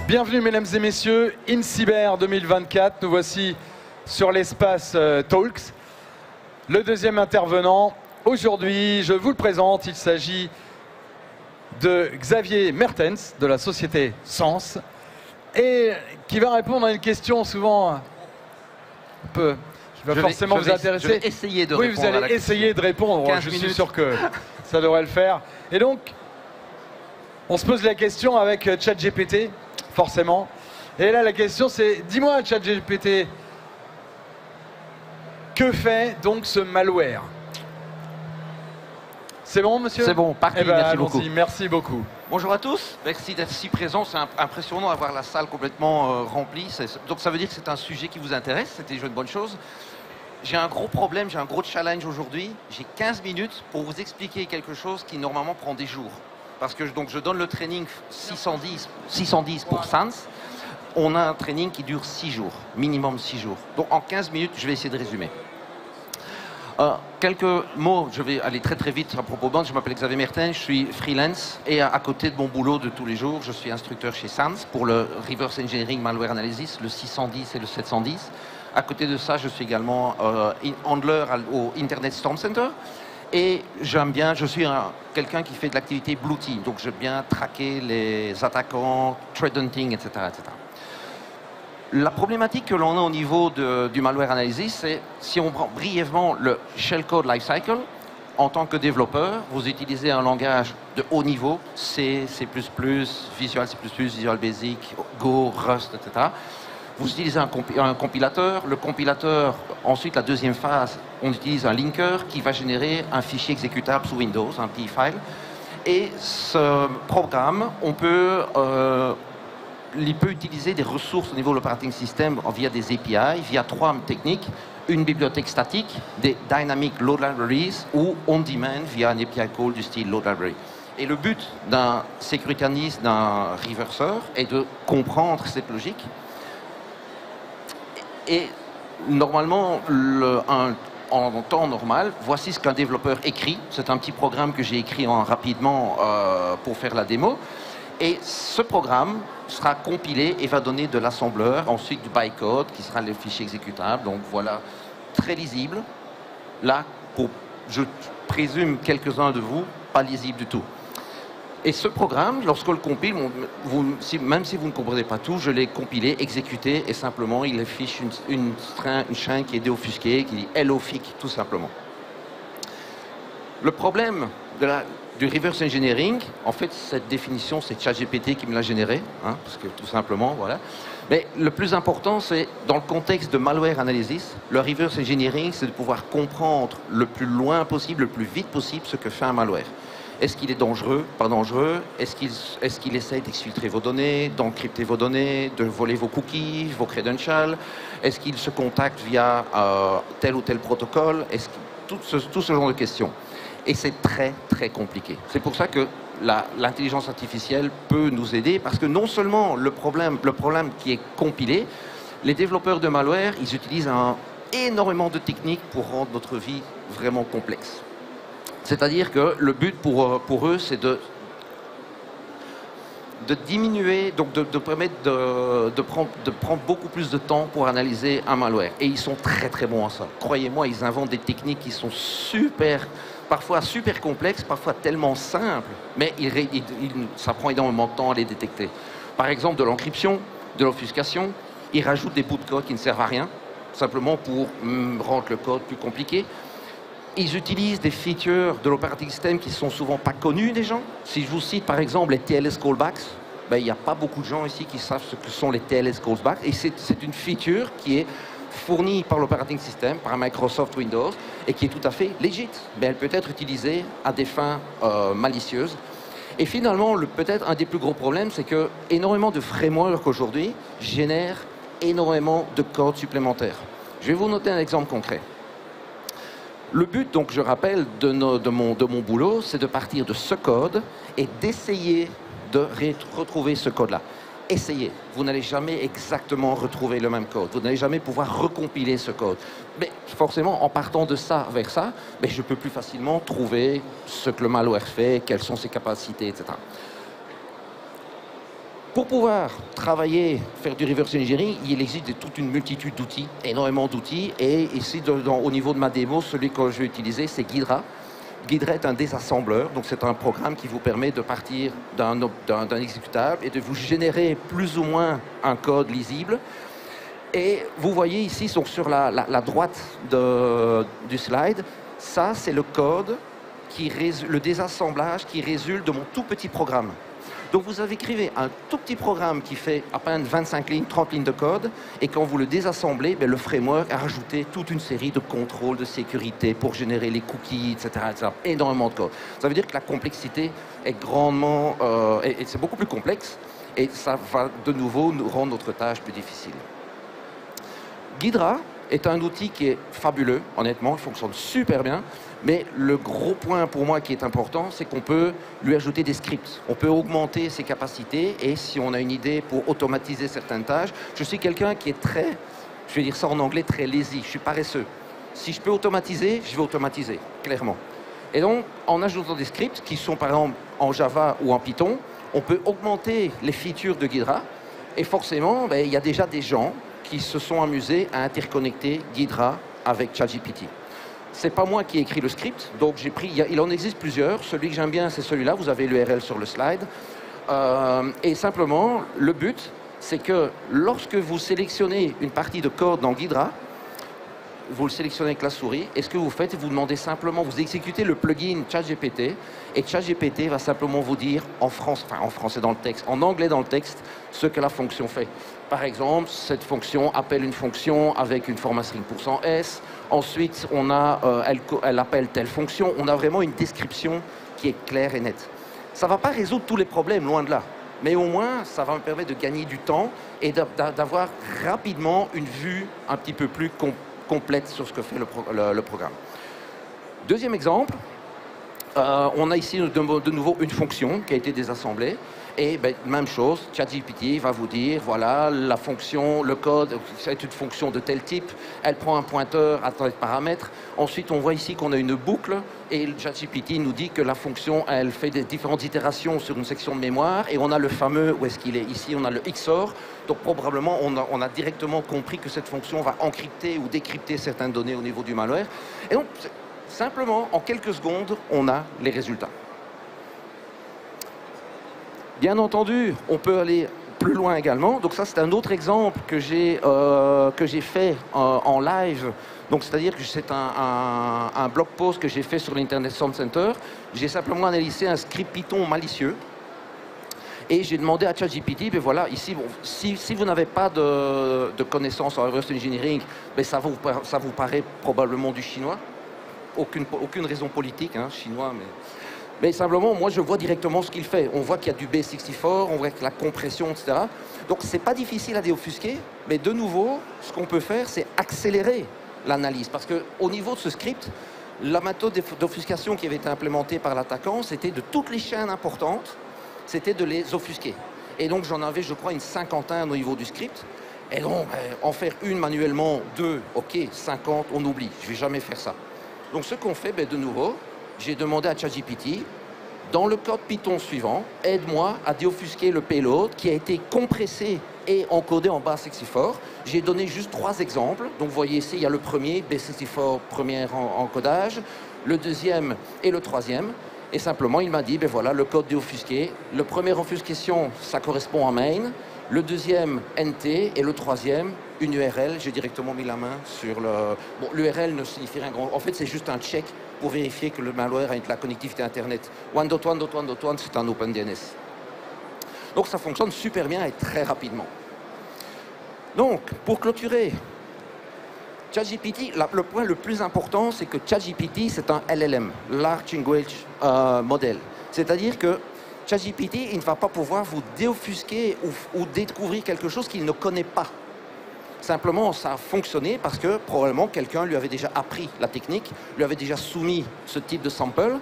Bienvenue mesdames et messieurs, InCyber 2024, nous voici sur l'espace Talks. Le deuxième intervenant, aujourd'hui, je vous le présente, il s'agit de Xavier Mertens de la société Sens et qui va répondre à une question souvent un peu qui va forcément vous intéresser. Je vais essayer de oui, répondre. vous allez essayer de répondre, je suis sûr que ça devrait le faire. Et donc, on se pose la question avec ChatGPT, forcément. Et là, la question c'est, dis-moi ChatGPT, que fait donc ce malware? C'est bon, monsieur? C'est bon, parti, merci beaucoup. Merci beaucoup. Bonjour à tous, merci d'être si présents. C'est impressionnant d'avoir la salle complètement remplie. Donc ça veut dire que c'est un sujet qui vous intéresse, c'est déjà une bonne chose. J'ai un gros problème, j'ai un gros challenge aujourd'hui. J'ai 15 minutes pour vous expliquer quelque chose qui normalement prend des jours. Parce que donc, je donne le training 610 pour SANS. On a un training qui dure 6 jours, minimum 6 jours. Donc en 15 minutes, je vais essayer de résumer. Quelques mots, je vais aller très très vite à propos de. Je m'appelle Xavier Mertens, je suis freelance et à côté de mon boulot de tous les jours, je suis instructeur chez SANS pour le Reverse Engineering Malware Analysis, le 610 et le 710. À côté de ça, je suis également handler au Internet Storm Center. Et j'aime bien, je suis quelqu'un qui fait de l'activité Blue Team, donc j'aime bien traquer les attaquants, threat hunting, etc., etc. La problématique que l'on a au niveau du malware analysis, c'est si on prend brièvement le shellcode lifecycle, en tant que développeur, vous utilisez un langage de haut niveau, C, C++, Visual C++, Visual Basic, Go, Rust, etc. Vous utilisez un compilateur. Le compilateur, ensuite la deuxième phase, on utilise un linker qui va générer un fichier exécutable sous Windows, un PI file. Et ce programme, il peut utiliser des ressources au niveau de l'operating system via des API, via 3 techniques. Une bibliothèque statique, des Dynamic Load Libraries ou on-demand via un API call du style Load Library. Et le but d'un security analyst, d'un reverseur, est de comprendre cette logique. Et normalement, en temps normal, voici ce qu'un développeur écrit. C'est un petit programme que j'ai écrit rapidement pour faire la démo. Et ce programme sera compilé et va donner de l'assembleur, ensuite du bytecode qui sera le fichier exécutable. Donc voilà, très lisible. Là, je présume quelques-uns de vous, pas lisible du tout. Et ce programme, lorsqu'on le compile, même si vous ne comprenez pas tout, je l'ai compilé, exécuté, et simplement il affiche une chaîne qui est déoffusquée, qui dit hello FIC, tout simplement. Le problème du reverse engineering, en fait, cette définition, c'est ChatGPT qui me l'a généré, hein, parce que tout simplement, voilà. Mais le plus important, c'est dans le contexte de malware analysis, le reverse engineering, c'est de pouvoir comprendre le plus loin possible, le plus vite possible, ce que fait un malware. Est-ce qu'il est dangereux, pas dangereux? Est-ce qu'il essaye d'exfiltrer vos données, d'encrypter vos données, de voler vos cookies, vos credentials? Est-ce qu'il se contacte via tel ou tel protocole? Tout ce genre de questions. Et c'est très, très compliqué. C'est pour ça que l'intelligence artificielle peut nous aider, parce que non seulement le problème qui est compilé, les développeurs de malware, ils utilisent énormément de techniques pour rendre notre vie vraiment complexe. C'est-à-dire que le but pour eux, c'est de diminuer, donc de permettre de prendre beaucoup plus de temps pour analyser un malware. Et ils sont très très bons à ça. Croyez-moi, ils inventent des techniques qui sont parfois super complexes, parfois tellement simples, mais ça prend énormément de temps à les détecter. Par exemple, de l'encryption, de l'obfuscation, ils rajoutent des bouts de code qui ne servent à rien, simplement pour rendre le code plus compliqué. Ils utilisent des features de l'operating system qui sont souvent pas connues des gens. Si je vous cite par exemple les TLS callbacks, il n'y a pas beaucoup de gens ici qui savent ce que sont les TLS callbacks. Et c'est une feature qui est fournie par l'operating system, par Microsoft Windows, et qui est tout à fait legit. Mais elle peut être utilisée à des fins malicieuses. Et finalement, peut-être un des plus gros problèmes, c'est que énormément de frameworks aujourd'hui génèrent énormément de code supplémentaire. Je vais vous noter un exemple concret. Le but, donc, je rappelle, de mon boulot, c'est de partir de ce code et d'essayer de retrouver ce code-là. Essayez. Vous n'allez jamais exactement retrouver le même code. Vous n'allez jamais pouvoir recompiler ce code. Mais forcément, en partant de ça vers ça, je peux plus facilement trouver ce que le malware fait, quelles sont ses capacités, etc. Pour pouvoir travailler, faire du reverse engineering, il existe toute une multitude d'outils, énormément d'outils. Et ici, au niveau de ma démo, celui que je vais utiliser, c'est Ghidra. Ghidra est un désassembleur, donc c'est un programme qui vous permet de partir d'un exécutable et de vous générer plus ou moins un code lisible. Et vous voyez ici, sur la droite du slide, ça c'est le code, le désassemblage qui résulte de mon tout petit programme. Donc vous avez écrit un tout petit programme qui fait à peine 25 lignes, 30 lignes de code, et quand vous le désassemblez, le framework a rajouté toute une série de contrôles de sécurité pour générer les cookies, etc. Énormément de code. Ça veut dire que la complexité est grandement... et c'est beaucoup plus complexe, et ça va de nouveau nous rendre notre tâche plus difficile. Ghidra est un outil qui est fabuleux, honnêtement, il fonctionne super bien. Mais le gros point pour moi qui est important, c'est qu'on peut lui ajouter des scripts. On peut augmenter ses capacités et si on a une idée pour automatiser certaines tâches, je suis quelqu'un qui est très, je vais dire ça en anglais, très lazy, je suis paresseux. Si je peux automatiser, je vais automatiser, clairement. Et donc, en ajoutant des scripts qui sont par exemple en Java ou en Python, on peut augmenter les features de Ghidra et forcément, il y a déjà des gens qui se sont amusés à interconnecter Ghidra avec ChatGPT. C'est pas moi qui ai écrit le script, donc j'ai pris, il en existe plusieurs. Celui que j'aime bien, c'est celui-là, vous avez l'URL sur le slide. Et simplement, le but, c'est que lorsque vous sélectionnez une partie de code dans Ghidra, vous le sélectionnez avec la souris, et ce que vous faites, vous demandez simplement, vous exécutez le plugin ChatGPT, et ChatGPT va simplement vous dire, en français dans le texte, en anglais dans le texte, ce que la fonction fait. Par exemple, cette fonction appelle une fonction avec une format string %s. Ensuite, elle appelle telle fonction. On a vraiment une description qui est claire et nette. Ça ne va pas résoudre tous les problèmes, loin de là. Mais au moins, ça va me permettre de gagner du temps et d'avoir rapidement une vue un petit peu plus complète sur ce que fait le programme. Deuxième exemple, on a ici de nouveau une fonction qui a été désassemblée. Et même chose, ChatGPT va vous dire, voilà, la fonction, le code, c'est une fonction de tel type, elle prend un pointeur à tel paramètre. Ensuite, on voit ici qu'on a une boucle et ChatGPT nous dit que la fonction, elle fait des différentes itérations sur une section de mémoire et on a le fameux, où est-ce qu'il est? Ici, on a le XOR. Donc probablement, on a directement compris que cette fonction va encrypter ou décrypter certaines données au niveau du malware. Et donc, simplement, en quelques secondes, on a les résultats. Bien entendu, on peut aller plus loin également. Donc ça, c'est un autre exemple que j'ai fait en live. Donc c'est-à-dire que c'est un blog post que j'ai fait sur l'Internet Sound Center. J'ai simplement analysé un script Python malicieux. Et j'ai demandé à ChatGPT, voilà, ici, bon, si vous n'avez pas de connaissances en reverse engineering, ça vous paraît probablement du chinois. Aucune raison politique, hein, chinois, mais simplement, moi, je vois directement ce qu'il fait. On voit qu'il y a du B64, on voit que la compression, etc. Donc, c'est pas difficile à déobfusquer, mais de nouveau, ce qu'on peut faire, c'est accélérer l'analyse. Parce qu'au niveau de ce script, la méthode d'obfuscation qui avait été implémentée par l'attaquant, c'était de toutes les chaînes importantes, c'était de les offusquer. Et donc, j'en avais, je crois, une cinquantaine au niveau du script. Et donc, en faire une manuellement, 2, ok, 50, on oublie. Je vais jamais faire ça. Donc, ce qu'on fait, de nouveau, j'ai demandé à ChatGPT, dans le code Python suivant, aide-moi à déobfusquer le payload qui a été compressé et encodé en base64. J'ai donné juste 3 exemples. Donc vous voyez ici, il y a le premier, B64, premier encodage, le deuxième et le troisième. Et simplement, il m'a dit, voilà, le code déobfusqué. Le premier obfuscation, ça correspond à main. Le deuxième, NT. Et le troisième, une URL. J'ai directement mis la main sur le... Bon, l'URL ne signifie rien grand. En fait, c'est juste un check pour vérifier que le malware a la connectivité Internet. 1.1.1.1, c'est un OpenDNS. Donc ça fonctionne super bien et très rapidement. Donc, pour clôturer, ChatGPT, le point le plus important, c'est que ChatGPT, c'est un LLM, Large Language Model. C'est-à-dire que ChatGPT, il ne va pas pouvoir vous déobfusquer ou découvrir quelque chose qu'il ne connaît pas. Simplement, ça a fonctionné parce que probablement quelqu'un lui avait déjà appris la technique, lui avait déjà soumis ce type de sample.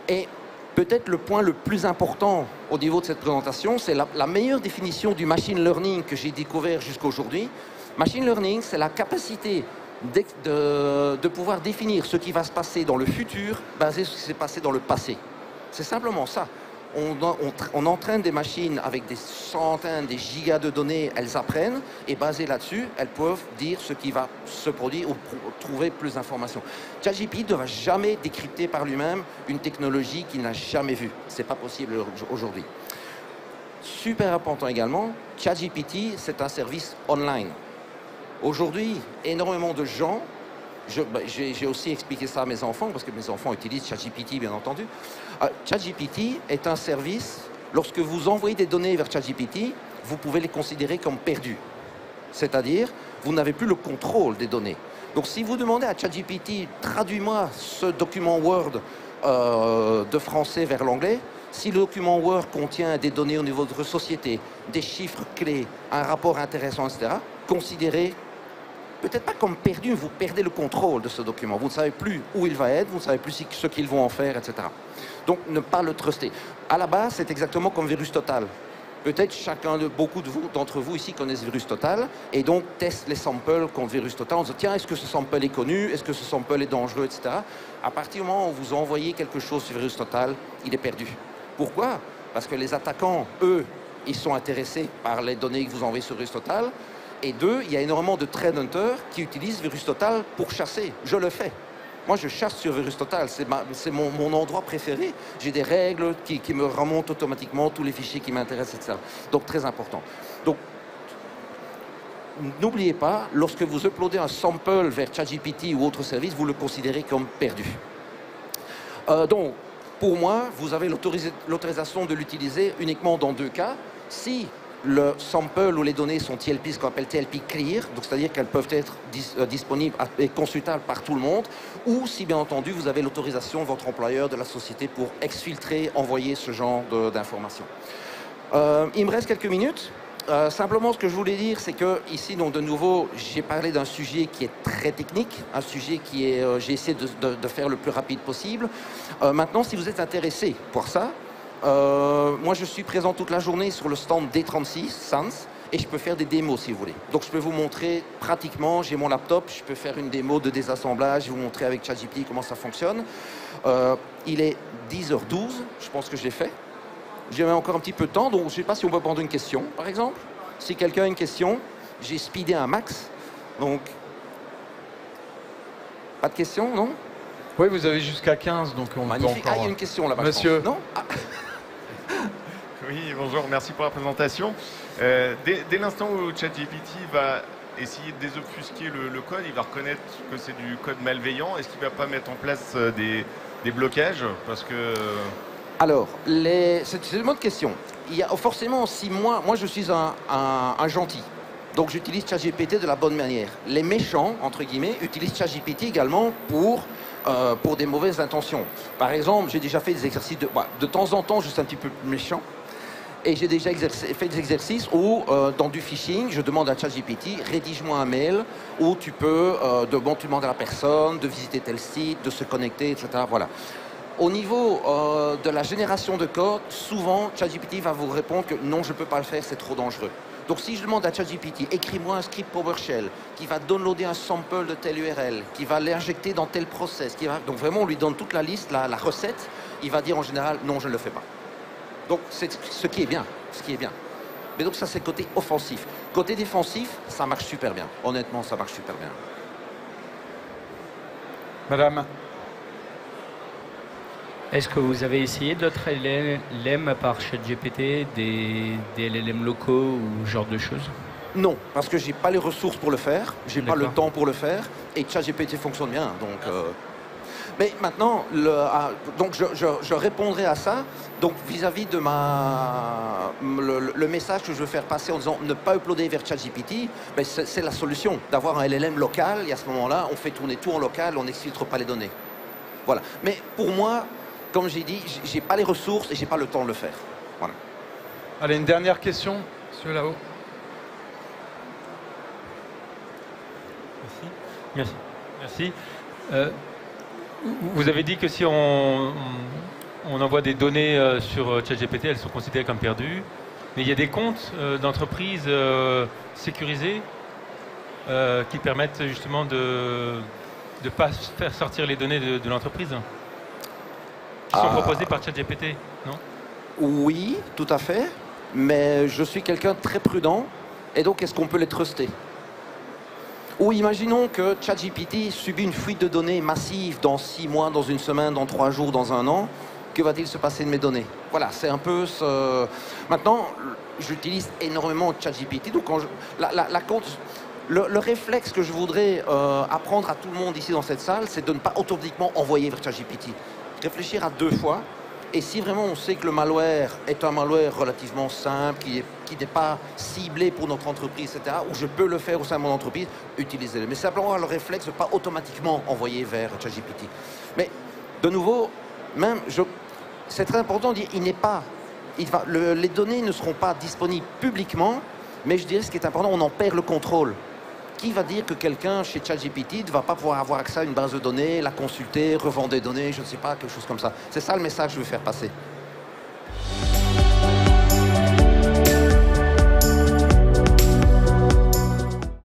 Et peut-être le point le plus important au niveau de cette présentation, c'est la meilleure définition du machine learning que j'ai découvert jusqu'à aujourd'hui. Machine learning, c'est la capacité de pouvoir définir ce qui va se passer dans le futur basé sur ce qui s'est passé dans le passé. C'est simplement ça. on entraîne des machines avec des centaines, des gigas de données, elles apprennent, et basées là-dessus, elles peuvent dire ce qui va se produire ou trouver plus d'informations. ChatGPT ne va jamais décrypter par lui-même une technologie qu'il n'a jamais vue. Ce n'est pas possible aujourd'hui. Super important également, ChatGPT, c'est un service online. Aujourd'hui, énormément de gens, j'ai aussi expliqué ça à mes enfants, parce que mes enfants utilisent ChatGPT, bien entendu. ChatGPT est un service, lorsque vous envoyez des données vers ChatGPT, vous pouvez les considérer comme perdues. C'est-à-dire, vous n'avez plus le contrôle des données. Donc, si vous demandez à ChatGPT, traduis-moi ce document Word de français vers l'anglais, si le document Word contient des données au niveau de votre société, des chiffres clés, un rapport intéressant, etc., considérez peut-être pas comme perdu, vous perdez le contrôle de ce document. Vous ne savez plus où il va être, vous ne savez plus ce qu'ils vont en faire, etc. Donc, ne pas le truster. À la base, c'est exactement comme VirusTotal. Peut-être beaucoup d'entre vous ici connaissent VirusTotal et donc testent les samples contre VirusTotal en disant tiens, est-ce que ce sample est connu, est-ce que ce sample est dangereux, etc. À partir du moment où vous envoyez quelque chose sur VirusTotal, il est perdu. Pourquoi? Parce que les attaquants, eux, ils sont intéressés par les données que vous envoyez sur VirusTotal. Et deux, il y a énormément de threat hunters qui utilisent VirusTotal pour chasser. Je le fais. Moi, je chasse sur VirusTotal. C'est mon endroit préféré. J'ai des règles qui me remontent automatiquement tous les fichiers qui m'intéressent, etc. Donc, très important. Donc, n'oubliez pas, lorsque vous uploadez un sample vers ChatGPT ou autre service, vous le considérez comme perdu. Donc, pour moi, vous avez l'autorisation de l'utiliser uniquement dans deux cas. Si le sample ou les données sont TLP, ce qu'on appelle TLP clear, donc c'est-à-dire qu'elles peuvent être disponibles et consultables par tout le monde, ou si bien entendu vous avez l'autorisation de votre employeur, de la société pour exfiltrer, envoyer ce genre d'informations. Il me reste quelques minutes. Simplement, ce que je voulais dire, c'est que ici, donc de nouveau, j'ai parlé d'un sujet qui est très technique, un sujet qui est, j'ai essayé de faire le plus rapide possible. Maintenant, si vous êtes intéressé pour ça, moi, je suis présent toute la journée sur le stand D36, Sans, et je peux faire des démos si vous voulez. Donc, je peux vous montrer pratiquement, j'ai mon laptop, je peux faire une démo de désassemblage, vous montrer avec ChatGPT comment ça fonctionne. Il est 10h12, je pense que je l'ai fait. J'ai encore un petit peu de temps, donc je ne sais pas si on peut prendre une question, par exemple. Si quelqu'un a une question, j'ai speedé un max, donc... Pas de questions, non? Oui, vous avez jusqu'à 15, donc on Magnifique. peut encore... Ah, il y a une question là-bas. Monsieur. Non ah. Oui, bonjour, merci pour la présentation. Dès l'instant où ChatGPT va essayer de désobfusquer le code, il va reconnaître que c'est du code malveillant. Est-ce qu'il ne va pas mettre en place des blocages? Parce que... Alors, c'est une bonne question. Il y a forcément, si moi je suis un gentil, donc j'utilise ChatGPT de la bonne manière. Les méchants, entre guillemets, utilisent ChatGPT également pour des mauvaises intentions. Par exemple, j'ai déjà fait des exercices de temps en temps, je suis un petit peu méchant. Et j'ai déjà fait des exercices où, dans du phishing, je demande à ChatGPT, rédige-moi un mail où tu peux, tu demandes à la personne de visiter tel site, de se connecter, etc. Voilà. Au niveau de la génération de code, souvent, ChatGPT va vous répondre que non, je ne peux pas le faire, c'est trop dangereux. Donc, si je demande à ChatGPT, écris-moi un script PowerShell qui va downloader un sample de telle URL, qui va l'injecter dans tel process, donc vraiment, on lui donne toute la liste, la recette, il va dire en général, non, je ne le fais pas. Donc, c'est ce qui est bien, Mais donc, ça, c'est côté offensif. Côté défensif, ça marche super bien. Honnêtement, ça marche super bien. Madame. Est-ce que vous avez essayé d'autres LLM à part ChatGPT, des LLM locaux ou ce genre de choses? Non, parce que j'ai pas les ressources pour le faire, j'ai pas le temps pour le faire, et ChatGPT fonctionne bien. Donc, mais maintenant, donc je répondrai à ça. Donc vis-à-vis de le message que je veux faire passer en disant ne pas uploader vers ChatGPT, ben c'est la solution d'avoir un LLM local. Et à ce moment-là, on fait tourner tout en local, on n'exfiltre pas les données. Voilà. Mais pour moi, comme j'ai dit, j'ai pas les ressources et j'ai pas le temps de le faire. Voilà. Allez, une dernière question, monsieur là-haut. Merci. Vous avez dit que si on envoie des données sur ChatGPT, elles sont considérées comme perdues. Mais il y a des comptes d'entreprises sécurisés qui permettent justement de ne pas faire sortir les données de l'entreprise, qui sont proposées par ChatGPT, non? Oui, tout à fait. Mais je suis quelqu'un de très prudent. Et donc, est-ce qu'on peut les truster? Ou imaginons que ChatGPT subit une fuite de données massive dans 6 mois, dans une semaine, dans 3 jours, dans un an. Que va-t-il se passer de mes données? Voilà, c'est un peu ce... Maintenant, j'utilise énormément ChatGPT. Donc, quand le réflexe que je voudrais apprendre à tout le monde ici dans cette salle, c'est de ne pas automatiquement envoyer vers ChatGPT. Réfléchir à 2 fois. Et si vraiment on sait que le malware est un malware relativement simple, qui n'est pas ciblé pour notre entreprise, etc., où je peux le faire au sein de mon entreprise, utilisez-le. Mais simplement avoir le réflexe de ne pas automatiquement envoyer vers ChatGPT. Mais de nouveau, c'est très important de dire, les données ne seront pas disponibles publiquement, mais je dirais ce qui est important, on en perd le contrôle. Qui va dire que quelqu'un chez ChatGPT ne va pas pouvoir avoir accès à une base de données, la consulter, revendre des données, je ne sais pas, quelque chose comme ça. C'est ça le message que je veux faire passer.